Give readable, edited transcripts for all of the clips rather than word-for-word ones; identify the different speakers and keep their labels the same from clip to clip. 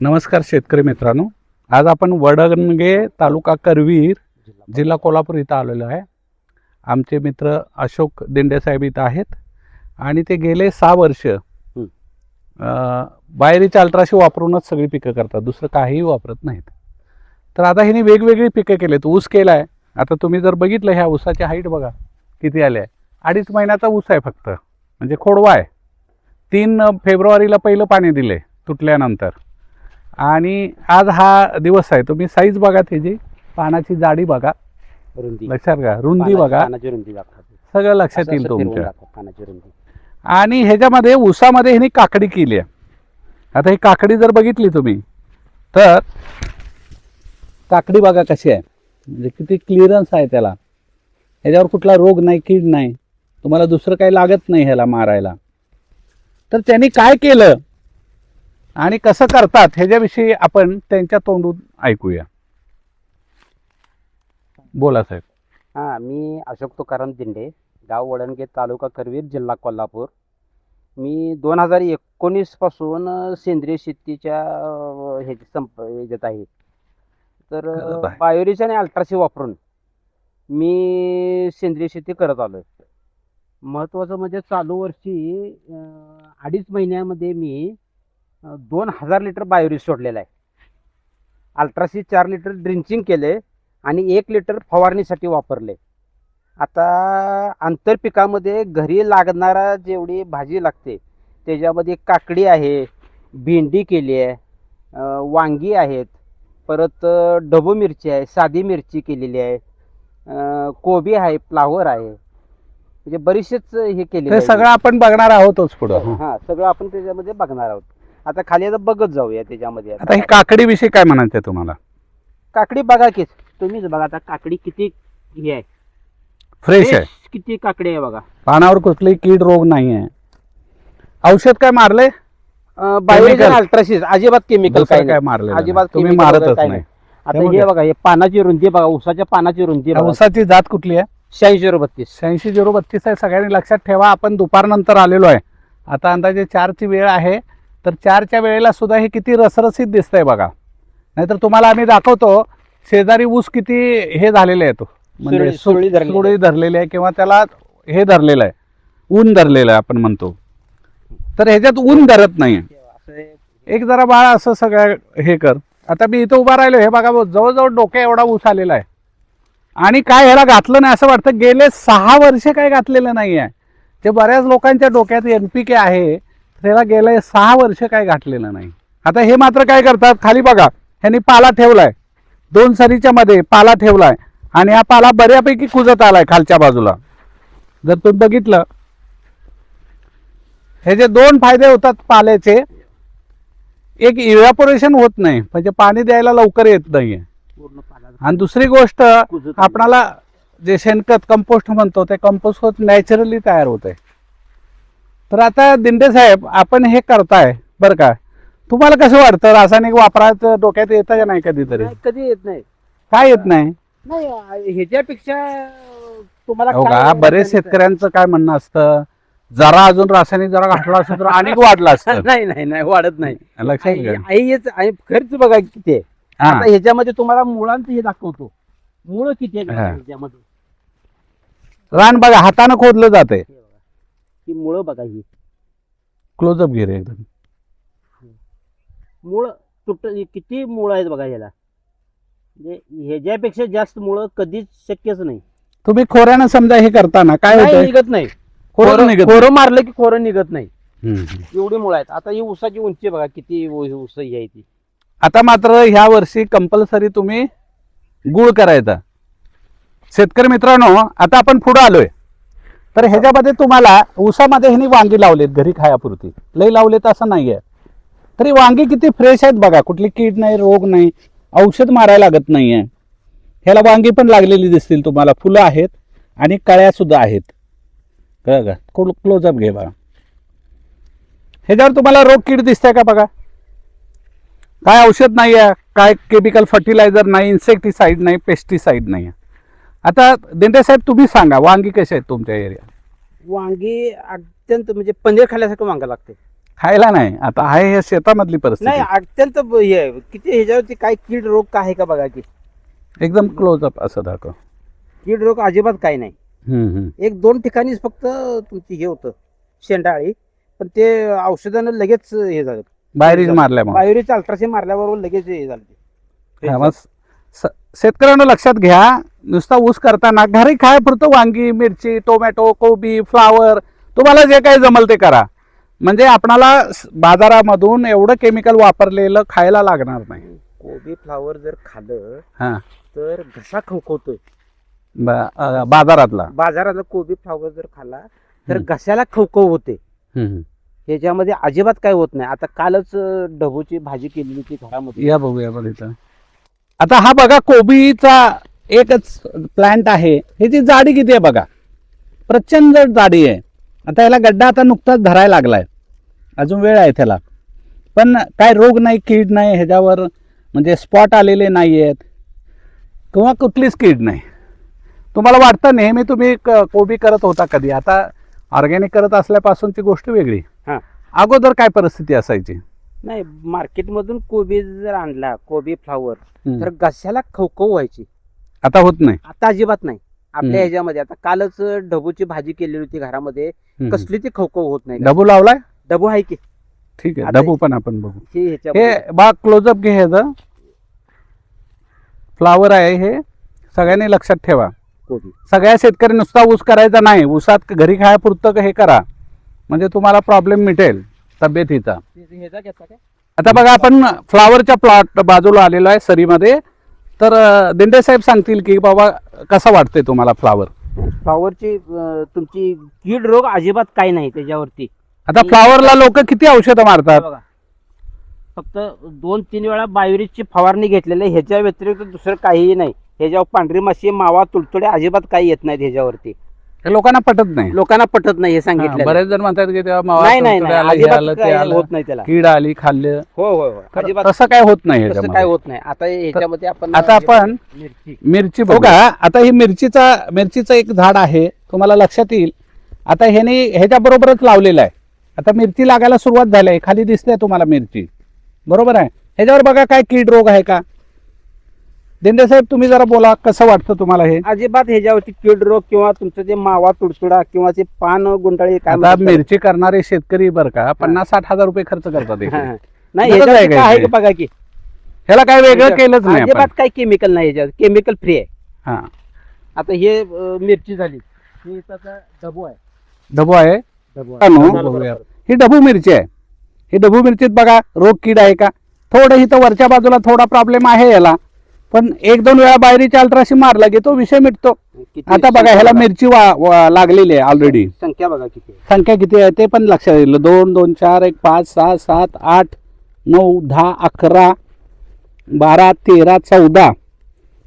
Speaker 1: नमस्कार शेतकरी मित्रांनो, आज आपण वडणगे तालुका करवीर जिल्हा कोल्हापूर इथं आलेलो आहे. आमचे मित्र अशोक दिंडे साहेब इथं आहेत आणि ते गेले 6 वर्ष बाहेरीचे अल्ट्राशी वापरूनच सगळी पिकं करतात, दुसरं काहीही वापरत नाहीत. तर आता ह्यांनी वेगवेगळी पिकं केलेत. ऊस केला आहे. आता तुम्ही जर बघितलं ह्या ऊसाची हाईट बघा किती आली आहे. 2.5 महिन्याचा ऊस आहे फक्त, म्हणजे खोडवा आहे. 3 फेब्रुवारीला पहिलं पाणी दिले तुटल्यानंतर आणि आज हा दिवस आहे. तुम्ही साईज बघा, त्याची पानाची जाडी बघा, लक्षात घ्या, रुंदी बघा, सगळं लक्षात येईल तुमच्या. आणि ह्याच्यामध्ये ऊसामध्ये ह्यांनी काकडी केली आहे. आता ही काकडी जर बघितली तुम्ही तर काकडी बघा कशी आहे, म्हणजे किती क्लिअरन्स आहे त्याला. ह्याच्यावर कुठला रोग नाही, कीड नाही, तुम्हाला दुसरं काही लागत नाही ह्याला मारायला. तर त्यांनी काय केलं आणि कसं करतात ह्याच्याविषयी आपण त्यांच्या तोंडून ऐकूया. बोला साहेब.
Speaker 2: मी अशोक तुकाराम दिंडे, गाव वडणगे, तालुका करवीर, जिल्हा कोल्हापूर. मी 2019 पासून सेंद्रिय शेतीच्या ह्याच्यात आहे. तर बायोरिच आणि अल्ट्रासी वापरून मी सेंद्रिय शेती करत आलोय. महत्त्वाचं म्हणजे चालू वर्षी 2.5 महिन्यामध्ये मी 2000 लिटर बायोरिच सोडलेला आहे. अल्ट्रासी 4 लिटर ड्रिंचिंग केले आणि 1 लिटर फवारणीसाठी वापरले. आता आंतरपिकामध्ये घरी लागणारा जेवढी भाजी लागते त्याच्यामध्ये काकडी आहे, भेंडी केली आहे, वांगी आहेत, परत ढबू मिरची आहे, साधी मिरची केलेली आहे, कोबी आहे, फ्लावर आहे, म्हणजे बरेचसेच हे केले.
Speaker 1: सगळं आपण बघणार आहोतच पुढं.
Speaker 2: सगळं आपण त्याच्यामध्ये बघणार आहोत. आता खाली आता बघत जाऊया त्याच्यामध्ये.
Speaker 1: आता ही काकडी विषयी काय म्हणायचं तुम्हाला?
Speaker 2: काकडी बघा की तुम्हीच बघा, आता काकडी किती हे आहे,
Speaker 1: फ्रेश आहे,
Speaker 2: किती काकडी आहे बघा.
Speaker 1: पानावर कुठलीही कीड रोग नाही आहे. औषध काय मारले?
Speaker 2: बायोरिच अल्ट्रासिस, अजिबात केमिकल
Speaker 1: काय मारले?
Speaker 2: अजिबात
Speaker 1: तुम्ही मारतच नाही.
Speaker 2: आता हे बघा, हे पानाची रुंदी बघा, ऊसाच्या पानाची रुंदी.
Speaker 1: ऊसाची जात कुठली आहे?
Speaker 2: 86-032.
Speaker 1: 86-032 आहे. सगळ्यांनी लक्षात ठेवा. आपण दुपारनंतर आलेलो आहे. आता अंदाजे 4ची वेळ आहे. तर 4च्या वेळेला सुद्धा हे किती रसरसीत दिसतंय बघा. नाहीतर तुम्हाला आम्ही दाखवतो शेजारी ऊस किती हे झालेले आहे, तो म्हणजे सुरळी धरलेली आहे किंवा त्याला हे धरलेलं आहे, ऊन धरलेलं आहे आपण म्हणतो. तर ह्याच्यात ऊन धरत नाही. एक जरा बाळा असं सगळं हे कर. आता मी इथं उभा राहिलो, हे बघा जवळजवळ डोक्या एवढा ऊस आलेला आहे आणि काय ह्याला घातलं नाही असं वाटतं. गेले 6 वर्ष काय घातलेलं नाही आहे. ते बऱ्याच लोकांच्या डोक्यात NPK आहे, त्याला गेले 6 वर्ष काय घातलेलं नाही. आता हे मात्र काय करतात, खाली बघा ह्यांनी पाला ठेवलाय, 2 सरीच्या मध्ये पाला ठेवलाय आणि हा पाला बऱ्यापैकी कुजत आलाय खालच्या बाजूला. जर तुम्ही बघितलं, हे जे 2 फायदे होतात पाल्याचे, एक इव्हॅपोरेशन होत नाही, म्हणजे पाणी द्यायला लवकर येत नाहीये. आणि दुसरी गोष्ट, आपणाला जे शेणखत कंपोस्ट म्हणतो ते कंपोस्ट होत नॅचरली तयार होते. तर आता दिंडे साहेब, आपण हे करताय बरं का, तुम्हाला कसं वाटतं? रासायनिक वापरायचं डोक्यात येतं का नाही कधीतरी?
Speaker 2: कधी येत नाही.
Speaker 1: काय येत नाही?
Speaker 2: ह्याच्यापेक्षा तुम्हाला
Speaker 1: बरेच शेतकऱ्यांचं काय म्हणणं असतं, जरा अजून रासायनिक जरा घातला असतं तर अनेक वाढला असतं.
Speaker 2: नाही वाढत नाही.
Speaker 1: लक्षात घ्या.
Speaker 2: आणि खर्च बघा किती आहे. आता ह्याच्यामध्ये तुम्हाला मुळांचं हे दाखवतो, मुळ किती आहे ह्याच्यामध्ये.
Speaker 1: रान बघा, हाताने खोदलं जाते.
Speaker 2: ही मुळ बघा, ही
Speaker 1: क्लोजअप घे रे एकदम.
Speaker 2: मुळ किती मुळ आहेत बघा ह्याला. म्हणजे ह्याच्यापेक्षा जास्त मुळ कधीच शक्यच नाही.
Speaker 1: तुम्ही खोऱ्यानं समजा हे करताना काय होतं?
Speaker 2: निघत नाही. खोरं मारलं की खोरं निघत नाही, एवढी मुळ आहेत. आता ही ऊसाची उंची बघा किती ऊस ही आहे ती.
Speaker 1: आता मात्र ह्या वर्षी कंपल्सरी तुम्ही गुळ करायचा. शेतकरी मित्रांनो, आता आपण पुढे आलोय. तर ह्याच्यामध्ये तुम्हाला ऊसामध्ये ह्यांनी वांगी लावलेत घरी खायापुरती, लई लावलेत असं नाहीये. तरी वांगी किती फ्रेश आहेत बघा, कुठली कीड नाही, रोग नाही, औषध मारायला लागत नाहीये. ह्याला वांगी पण लागलेली दिसतील तुम्हाला, फुलं आहेत आणि कळ्या सुद्धा आहेत. कळलं का? क्लोजअप घे बघा. ह्याच्यावर तुम्हाला रोग कीड दिसतंय का बघा? काय औषध नाही आहे, काय केमिकल फर्टिलायझर नाही, इन्सेक्टिसाइड नाही, पेस्टिसाइड नाही. आता दिंडे साहेब तुम्ही सांगा, वांगी कशी आहेत तुमच्या एरियात?
Speaker 2: वांगी अत्यंत म्हणजे पनीर खाल्ल्यासारखं वांग लागते.
Speaker 1: खायला नाही. आता आहे हे शेतामधली
Speaker 2: नाही
Speaker 1: परिस्थिती.
Speaker 2: अत्यंत हे आहे. किती ह्याच्यावरती काय कीड रोग काय आहे का बघा की
Speaker 1: एकदम क्लोजअप असं दाखव.
Speaker 2: कीड रोग अजिबात काही नाही. एक दोन ठिकाणीच फक्त तुमची हे होतं शेंडाळी, पण ते औषधानं लगेच हे झालं.
Speaker 1: बाहेरीच मारल्यामुळे.
Speaker 2: बाहेरीच अल्ट्राशी मारल्याबरोबर लगेच हे झालं ते.
Speaker 1: हा, मग शेतकऱ्यांना लक्षात घ्या, नुसता ऊस करताना घरी खायापुरतं वांगी, मिरची, टोमॅटो, कोबी, फ्लावर, तुम्हाला जे काही जमल ते करा. म्हणजे आपणाला बाजारामधून एवढं केमिकल वापरलेलं खायला लागणार नाही.
Speaker 2: कोबी फ्लावर जर खाल्लं
Speaker 1: हा,
Speaker 2: तर घसा खवखवतोय.
Speaker 1: बाजारातला.
Speaker 2: बाजारातला कोबी फ्लावर जर खाल्ला तर घशाला खवखव होते. ह्याच्यामध्ये अजिबात काय होत नाही. आता कालच ढबूची भाजी केलेली होती घरामध्ये.
Speaker 1: या बघूया बघ इथं. आता हा बघा कोबीचा एकच प्लांट आहे. ह्याची जाडी किती आहे बघा, प्रचंड जाडी आहे. आता याला गड्डा आता नुकताच धरायला लागलाय, अजून वेळ आहे त्याला. पण काय रोग नाही, कीड नाही ह्याच्यावर, म्हणजे स्पॉट आलेले नाही आहेत किंवा कुठलीच कीड नाही. तुम्हाला वाटतं नेहमी तुम्ही कोबी करत होता कधी, आता ऑर्गॅनिक करत असल्यापासूनची गोष्ट वेगळी.
Speaker 2: हा.
Speaker 1: अगोदर काय परिस्थिती असायची?
Speaker 2: नाही, मार्केटमधून कोबी जर आणला, कोबी फ्लावर, तर घशाला खवखव व्हायची.
Speaker 1: आता होत नाही.
Speaker 2: आता अजिबात नाही. आपल्या ह्याच्यामध्ये आता कालच ढबूची भाजी केलेली होती घरामध्ये, कसली ती खवखव होत नाही.
Speaker 1: डबू लावलाय?
Speaker 2: डबू आहे की.
Speaker 1: ठीक आहे,
Speaker 2: आता
Speaker 1: डबू पण आपण बघू.
Speaker 2: हे
Speaker 1: हे बा क्लोजअप घे. ह्याचं फ्लावर आहे हे, सगळ्यांनी लक्षात ठेवा.
Speaker 2: कोबी
Speaker 1: सगळ्या शेतकरी नुसता ऊस करायचा नाही, ऊसात घरी खायापुरतं हे करा, म्हणजे तुम्हाला प्रॉब्लेम मिटेल तब्येतीचा. आता बघा आपण फ्लावरच्या प्लॉट बाजूला आलेलो आहे सरीमध्ये. तर दिंडे साहेब सांगतील की बाबा कसं वाटतंय तुम्हाला फ्लावर.
Speaker 2: फ्लावरची तुमची कीड रोग अजिबात काही नाही त्याच्यावरती.
Speaker 1: आता फ्लावरला लोक किती औषधं मारतात?
Speaker 2: बघा, फक्त 2-3 वेळा बायोरिजची फवारणी घेतलेली, ह्याच्या व्यतिरिक्त दुसरं काहीही नाही. ह्याच्यावर पांढरी माशी, मावा, तुडतुडे अजिबात काही येत नाहीत ह्याच्यावरती.
Speaker 1: हे लोकांना पटत नाही.
Speaker 2: लोकांना पटत नाही हे सांगितलं.
Speaker 1: बरेच जण म्हणतात की तेव्हा मावा,
Speaker 2: नाही नाही
Speaker 1: तुडतुडे आलं, हे
Speaker 2: अजिबात
Speaker 1: आलं, ते
Speaker 2: काही
Speaker 1: आलं,
Speaker 2: होत नाही त्याला.
Speaker 1: कीड आली, खाल्लं.
Speaker 2: हो हो हो, अजिबात
Speaker 1: तसं काय होत नाही
Speaker 2: तसं काय
Speaker 1: ह्याच्यामध्ये.
Speaker 2: होत नाही. आता ह्याच्यामध्ये
Speaker 1: आता आपण मिरची बघा. आता ही मिरचीचं एक झाड आहे, तुम्हाला लक्षात येईल. आता ह्याच्या बरोबरच लावलेलं आहे. आता मिरची लागायला सुरुवात झाली आहे, खाली दिसते तुम्हाला मिरची, बरोबर आहे. ह्याच्यावर बघा काय कीड रोग आहे का? दिंडे साहेब तुम्ही जरा बोला, कसं वाटतं तुम्हाला हे?
Speaker 2: अजिबात ह्याच्यावरती कीड रोग किंवा तुमचं ते मावा, तुडतुडा किंवा ते पान गुंडाळी काय
Speaker 1: आता
Speaker 2: म्हणतात
Speaker 1: मिरची करणारे शेतकरी बरं का 50-60 हजार रुपये खर्च करतात
Speaker 2: त्याला.
Speaker 1: इथे.
Speaker 2: हा, हा. नाही
Speaker 1: गरज आहे
Speaker 2: ह्याच्यावरती
Speaker 1: का
Speaker 2: काय आहे
Speaker 1: इथे?
Speaker 2: का बघा की.
Speaker 1: ह्याला काय वेगळं केलंच नाही आपण.
Speaker 2: अजिबात काही केमिकल नाही ह्याच्यावर, केमिकल फ्री आहे.
Speaker 1: हा,
Speaker 2: आता हे मिरची झाली, हे त्याचा डबू आहे.
Speaker 1: ढबू आहे.
Speaker 2: डबू
Speaker 1: मित्रांनो, बघूया. ही ढबू मिरची आहे. ही ढबू मिरचीत बघा रोग कीड आहे का? थोडं इथं वरच्या बाजूला थोडा प्रॉब्लेम आहे याला, पण 1-2 वेळा बाहेरची अल्ट्राशी मारला की तो विषय मिटतो. आता बघा ह्याला मिरची लागलेली आहे ऑलरेडी.
Speaker 2: संख्या बघा किती आहे.
Speaker 1: संख्या किती आहे ते पण लक्षात येईल. 2, 2, 4, 1, 5, 6, 7, 8, 9, 10, 11, 12, 13, 14,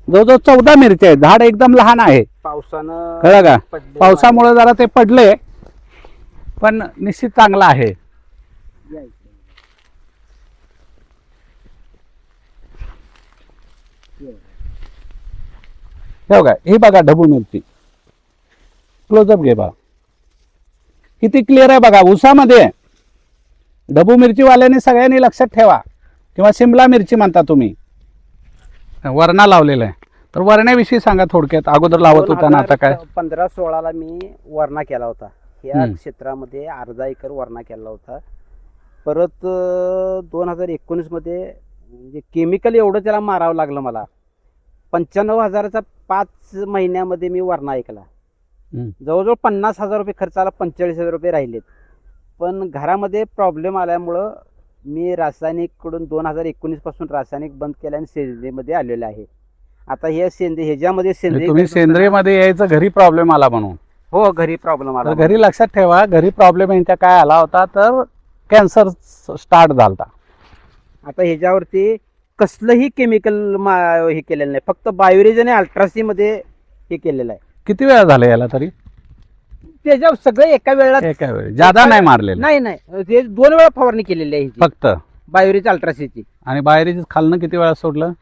Speaker 1: जवळजवळ 14 मिरच्या आहेत. झाड एकदम लहान आहे.
Speaker 2: पावसानं
Speaker 1: कळलं का?
Speaker 2: पडलेलं
Speaker 1: पावसामुळे जरा ते पडले, पण निश्चित चांगला आहे.
Speaker 2: आहे.
Speaker 1: हे बघा, ही बघा ढबू मिरची. क्लोजअप घे बघा, किती क्लिअर आहे बघा. ऊसामध्ये ढबू मिरचीवाल्याने सगळ्यांनी लक्षात ठेवा, किंवा शिमला मिरची म्हणता तुम्ही. वरणा लावलेला आहे, तर वरण्याविषयी सांगा थोडक्यात. अगोदर लावत होता ना, आता काय?
Speaker 2: 15-16 मी वरणा केला होता. या क्षेत्रामध्ये अर्धा एकर वरणा केला होता. परत 2019 मध्ये म्हणजे केमिकल एवढं त्याला मारावं लागलं मला. 95,000चा 5 महिन्यामध्ये मी वरणा ऐकला. जवळजवळ 50,000 रुपये खर्च आला, 45,000 रुपये राहिलेत. पण घरामध्ये प्रॉब्लेम आल्यामुळं मी रासायनिककडून 2019 पासून रासायनिक बंद केलं आणि सेंद्रियमध्ये आलेलं आहे. आता हे ह्याच्यामध्ये सेंद्रिय
Speaker 1: तुम्ही सेंद्रियमध्ये यायचं घरी प्रॉब्लेम आला म्हणून.
Speaker 2: हो, घरी प्रॉब्लेम आला.
Speaker 1: तर घरी लक्षात ठेवा, घरी प्रॉब्लेम यांच्या काय आला होता, तर कॅन्सर स्टार्ट झाला.
Speaker 2: आता ह्याच्यावरती कसलंही केमिकल हे केलेलं नाही, फक्त बायोरेज आणि अल्ट्रासी मध्ये हे केलेलं आहे.
Speaker 1: किती वेळा झाला याला तरी?
Speaker 2: त्याच्यावर सगळे एका वेळेला.
Speaker 1: एका वेळी जादा नाही मारलेलं?
Speaker 2: नाही, ते 2 वेळा फवारणी केलेली आहे
Speaker 1: फक्त
Speaker 2: बायोरेज अल्ट्रासीची.
Speaker 1: आणि बाहेरच खालनं किती वेळा सोडलं?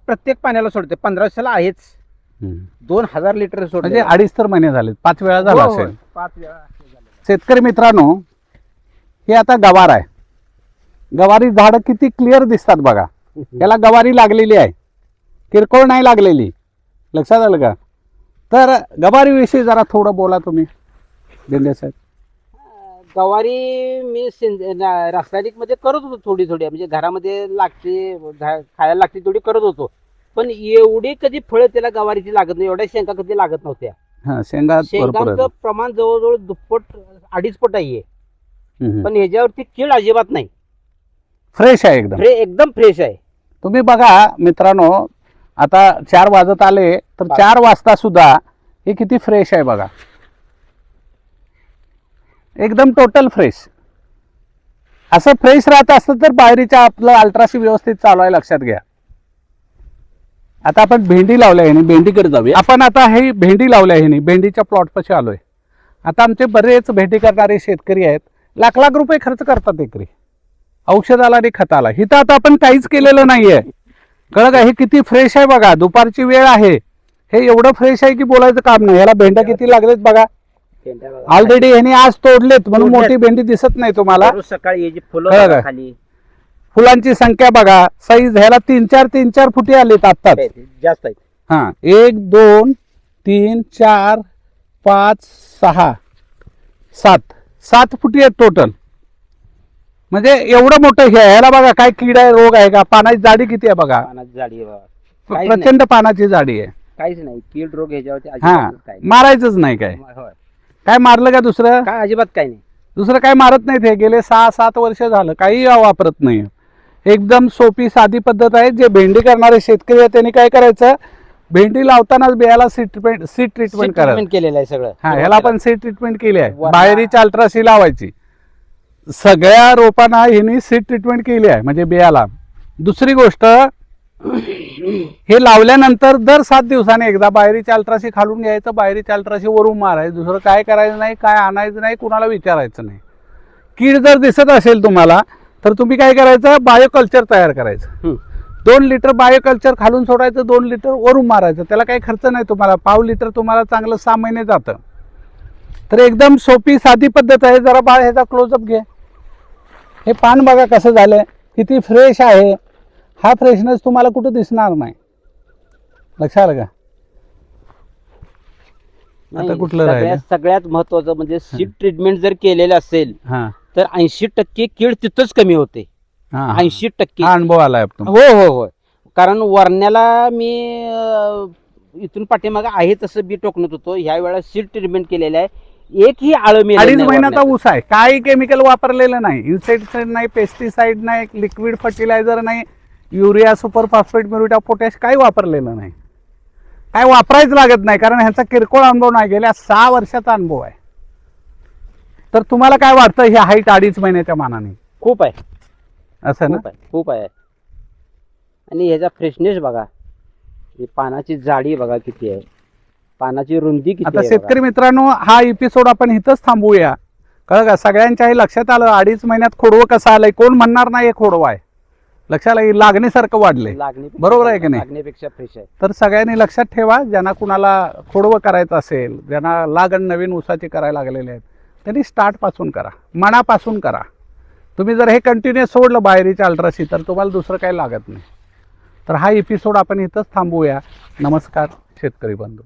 Speaker 2: प्रत्येक पाण्याला सोडते. 1500ला आहेच. 2000 लिटर सोडले.
Speaker 1: म्हणजे 2.5 महिने झाले, 5 वेळा झाला
Speaker 2: हो, हो,
Speaker 1: असेल.
Speaker 2: 5 वेळा.
Speaker 1: शेतकरी मित्रांनो, हे आता गवार आहे. गवारी झाडं किती क्लिअर दिसतात बघा. याला गवारी लागलेली आहे, किरकोळ नाही लागलेली. लक्षात आलं का? तर गवारीविषयी जरा थोडं बोला तुम्ही देंडे साहेब.
Speaker 2: गवारी मी रासायनिक मध्ये करत होतो थोडी थोडी, म्हणजे घरामध्ये लागते खायला लागते थोडी करत होतो, पण एवढी कधी फळं त्याला गवारीची लागत नाही, एवढ्या शेंगा कधी लागत नव्हत्या.
Speaker 1: हा, शेंगाचं
Speaker 2: प्रमाण जवळजवळ दुप्पट 2.5 पट आहे,
Speaker 1: पण
Speaker 2: पण ह्याच्यावरती कीड अजिबात नाही.
Speaker 1: फ्रेश आहे एकदम.
Speaker 2: एकदम फ्रेश आहे.
Speaker 1: तुम्ही बघा मित्रांनो, आता 4 वाजत आले तर 4 वाजता सुद्धा हे किती फ्रेश आहे बघा. एकदम टोटल फ्रेश. असं फ्रेश राहत असतं तर बाहेरीच्या आपलं अल्ट्राशी व्यवस्थित चालू आहे, लक्षात घ्या. आता आपण भेंडी लावल्या आहे, भेंडीकडे जाऊया आपण. आता हे भेंडी लावल्या आहे, भेंडीच्या प्लॉट पाशी आलोय. आता आमचे बरेच भेंडी करणारे शेतकरी आहेत, लाख लाख रुपये खर्च करतात एकरी औषधाला आणि खताला. इथं आता आपण काहीच केलेलं नाहीये. कळलं का? हे किती फ्रेश आहे बघा. दुपारची वेळ आहे, हे एवढं फ्रेश आहे की बोलायचं काम नाही. याला भेंड्या किती लागलेत बघा. ऑलरेडी ह्याने आज तोडलेत म्हणून मोठी भेंडी दिसत नाही तुम्हाला.
Speaker 2: सकाळी
Speaker 1: कळलं का?
Speaker 2: खाली
Speaker 1: फुलांची संख्या बघा, साईज ह्याला 3-4 फुटे आलीत आत्ताच.
Speaker 2: जास्त आहेत.
Speaker 1: हा, 1 2 3 4 5 6 7 फुटी आहेत टोटल. म्हणजे एवढं मोठं हे आहे. ह्याला बघा काय कीड आहे, रोग आहे का? पानाची जाडी किती आहे बघा.
Speaker 2: पानाची जाडी आहे बघा. काहीच
Speaker 1: प्रचंड पानाची जाडी आहे.
Speaker 2: काहीच नाही, कीड रोग ह्याच्यावरती
Speaker 1: हा,
Speaker 2: अजिबात काही नाही.
Speaker 1: मारायचंच नाही. काय
Speaker 2: होय.
Speaker 1: काय मारलं का दुसरं?
Speaker 2: काय अजिबात काही नाही.
Speaker 1: दुसरं काय मारत नाही. ते गेले 6-7 वर्ष झालं काही वापरत नाही. एकदम सोपी साधी पद्धत आहे. जे भेंडी करणारे शेतकरी आहेत त्यांनी काय करायचं, भेंडी लावतानाच बियाला सीड ट्रीटमेंट करायचं.
Speaker 2: केलेलं आहे सगळं.
Speaker 1: हा, ह्याला पण सीड ट्रीटमेंट केली आहे. बाहेरीची अल्ट्राशी लावायची. सगळ्या रोपांना ह्यांनी सीड ट्रीटमेंट केली आहे, म्हणजे बियाला. दुसरी गोष्ट, हे लावल्यानंतर दर 7 दिवसांनी एकदा बाहेरीची अल्ट्राशी खालून घ्यायचं, बाहेरीची अल्ट्राशी वरून मारायचं. दुसरं काय करायचं नाही, काय आणायचं नाही, कुणाला विचारायचं नाही. कीड जर दिसत असेल तुम्हाला तर तुम्ही काय करायचं, बायोकल्चर तयार करायचं. 2 लिटर बायोकल्चर खालून सोडायचं, 2 लिटर वरून मारायचं. त्याला काही खर्च नाही तुम्हाला. पाव लिटर तुम्हाला चांगलं 6 महिने जातं. तर एकदम सोपी साधी पद्धत आहे. जरा बाळ ह्याचा क्लोजअप घे. हे पान बघा कसं झालंय, किती फ्रेश आहे. हा फ्रेशनेस तुम्हाला कुठं दिसणार नाही. लक्षात आलं का? आता कुठलं राहिलं?
Speaker 2: सगळ्यात महत्वाचं म्हणजे सीड ट्रीटमेंट जर केलेलं असेल
Speaker 1: हा,
Speaker 2: तर 80% कीड तिथंच कमी होते. 80%.
Speaker 1: हा अनुभव आलाय
Speaker 2: हो हो हो. कारण वरण्याला मी इथून पाठीमागे आहे तसं बी टोकणत होतो. ह्या वेळेला सीड ट्रीटमेंट केलेलं आहे. एकही आळं मी
Speaker 1: 2.5 महिन्याचा ऊस आहे. काही केमिकल वापरलेलं नाही, इन्सेक्टिसाइड नाही, पेस्टिसाइड नाही, लिक्विड फर्टिलायझर नाही, urea, super phosphate, muriate of potash काही वापरलेलं नाही. काय वापरायचं लागत नाही, कारण ह्याचा किरकोळ अनुभव नाही, गेल्या 6 वर्षाचा अनुभव आहे. तर तुम्हाला काय वाटतं, ही हाईट 2.5 महिन्याच्या मानाने
Speaker 2: खूप आहे.
Speaker 1: असं ना?
Speaker 2: खूप आहे. आणि ह्याचा फ्रेशनेस बघा, ही पानाची जाडी बघा किती आहे, पानाची रुंदी किती
Speaker 1: आता
Speaker 2: आहे.
Speaker 1: शेतकरी मित्रांनो, हा एपिसोड आपण इथंच थांबवूया. कळलं का? सगळ्यांच्याही लक्षात आलं 2.5 महिन्यात खोडवं कसं आलंय. कोण म्हणणार नाही हे खोडवं आहे. लक्षात आलं, लागण्यासारखं वाढलंय. बरोबर आहे की नाही?
Speaker 2: लागण्यापेक्षा फ्रेश आहे.
Speaker 1: तर सगळ्यांनी लक्षात ठेवा, ज्यांना कुणाला खोडवं करायचं असेल, ज्यांना लागण नवीन ऊसाची करायला लागलेले आहेत, त्यांनी स्टार्टपासून करा, मनापासून करा. तुम्ही जर हे कंटिन्यू सोडलं बाहेरीच्या अल्ट्राशी तर तुम्हाला दुसरं काही लागत नाही. तर हा एपिसोड आपण इथंच थांबवूया. नमस्कार शेतकरी बंधू.